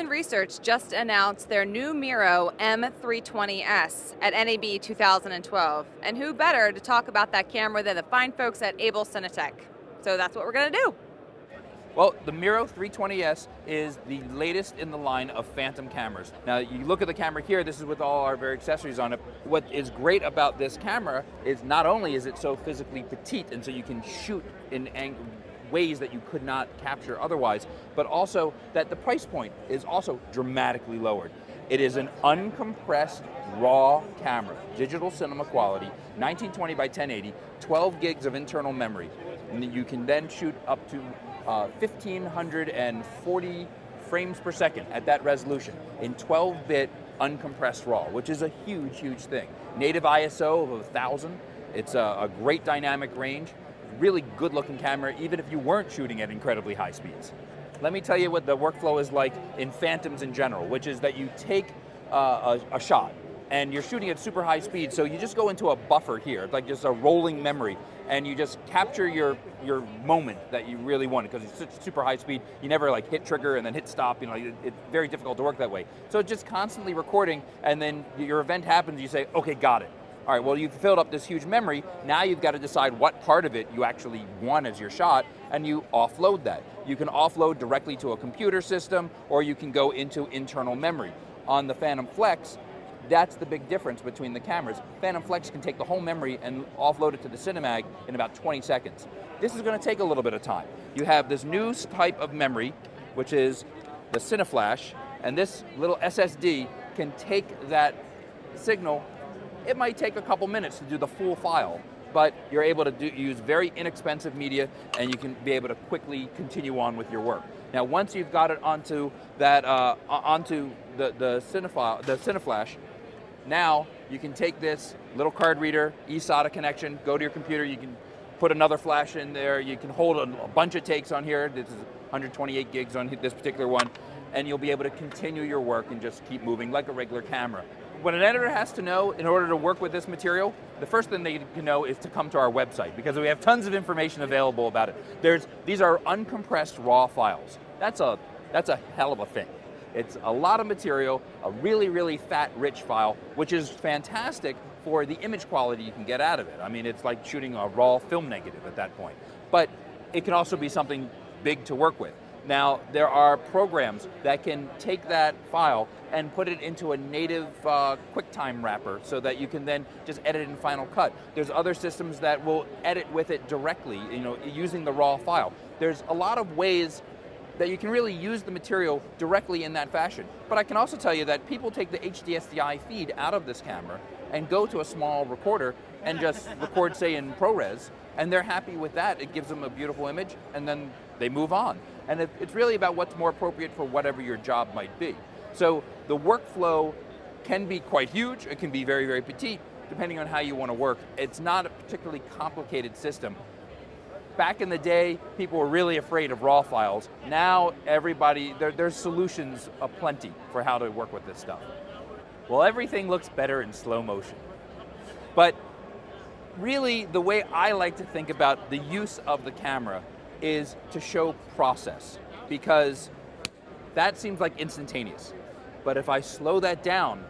Boston Research just announced their new Miro M320S at NAB 2012. And who better to talk about that camera than the fine folks at Able Cinetech? So that's what we're going to do. Well, the Miro 320S is the latest in the line of phantom cameras. Now, you look at the camera here, this is with all our very accessories on it. What is great about this camera is not only is it so physically petite, and so you can shoot in ways that you could not capture otherwise, but also that the price point is also dramatically lowered. It is an uncompressed, raw camera, digital cinema quality, 1920 by 1080, 12 gigs of internal memory. And you can then shoot up to 1,540 frames per second at that resolution in 12-bit uncompressed RAW, which is a huge, huge thing. Native ISO of 1,000. It's a great dynamic range. Really good-looking camera, even if you weren't shooting at incredibly high speeds. Let me tell you what the workflow is like in Phantoms in general, which is that you take a shot, and you're shooting at super high speed, so you just go into a buffer here, like just a rolling memory, and you just capture your moment that you really want, because it's such super high speed, you never like hit trigger and then hit stop, you know, it's very difficult to work that way. So it's just constantly recording, and then your event happens, you say, okay, got it. All right, well, you've filled up this huge memory, now you've got to decide what part of it you actually want as your shot, and you offload that. You can offload directly to a computer system, or you can go into internal memory. On the Phantom Flex, that's the big difference between the cameras. Phantom Flex can take the whole memory and offload it to the Cinemag in about 20 seconds. This is going to take a little bit of time. You have this new type of memory, which is the Cineflash, and this little SSD can take that signal. It might take a couple minutes to do the full file, but you're able to use very inexpensive media, and you can be able to quickly continue on with your work. Now, once you've got it onto that, onto the Cineflash, now you can take this little card reader, eSATA connection, go to your computer, you can put another flash in there, you can hold a bunch of takes on here. This is 128 gigs on this particular one, and you'll be able to continue your work and just keep moving like a regular camera. What an editor has to know in order to work with this material, the first thing they can know is to come to our website, because we have tons of information available about it. These are uncompressed raw files. That's a hell of a thing. It's a lot of material, a really, really fat, rich file, which is fantastic for the image quality you can get out of it. I mean, it's like shooting a raw film negative at that point. But it can also be something big to work with. Now, there are programs that can take that file and put it into a native QuickTime wrapper so that you can then just edit in Final Cut. There's other systems that will edit with it directly, you know, using the raw file. There's a lot of ways that you can really use the material directly in that fashion. But I can also tell you that people take the HDSDI feed out of this camera and go to a small recorder and just record, say, in ProRes, and they're happy with that. It gives them a beautiful image, and then they move on. And it's really about what's more appropriate for whatever your job might be. So the workflow can be quite huge, it can be very, very petite, depending on how you want to work. It's not a particularly complicated system. Back in the day, people were really afraid of raw files. Now, there's solutions aplenty for how to work with this stuff. Well, everything looks better in slow motion. But really, the way I like to think about the use of the camera is to show process, because that seems like instantaneous. But if I slow that down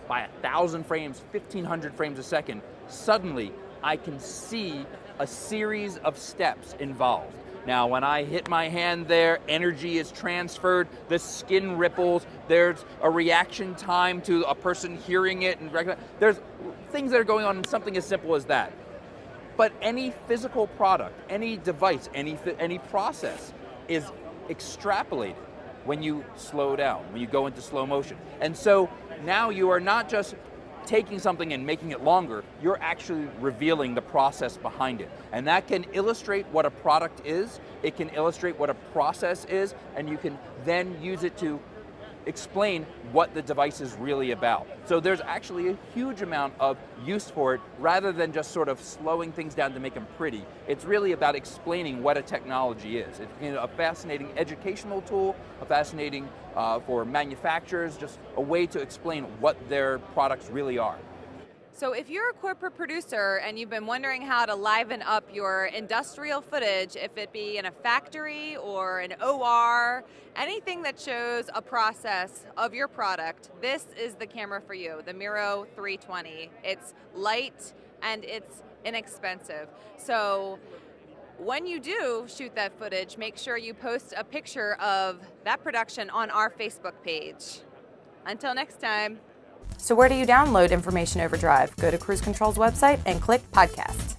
by 1,000 frames, 1,500 frames a second, suddenly I can see a series of steps involved. Now, when I hit my hand there, energy is transferred, the skin ripples, there's a reaction time to a person hearing it, and there's things that are going on in something as simple as that. But any physical product, any device, any process is extrapolated when you slow down, when you go into slow motion. And so now you are not just taking something and making it longer, you're actually revealing the process behind it. And that can illustrate what a product is, it can illustrate what a process is, and you can then use it to explain what the device is really about. So there's actually a huge amount of use for it, rather than just sort of slowing things down to make them pretty. It's really about explaining what a technology is. It's, you know, a fascinating educational tool, a fascinating for manufacturers, just a way to explain what their products really are. So if you're a corporate producer and you've been wondering how to liven up your industrial footage, if it be in a factory or an OR, anything that shows a process of your product, this is the camera for you, the Miro 320. It's light and it's inexpensive. So when you do shoot that footage, make sure you post a picture of that production on our Facebook page. Until next time. So where do you download Information OverDrive? Go to Cruise Control's website and click Podcast.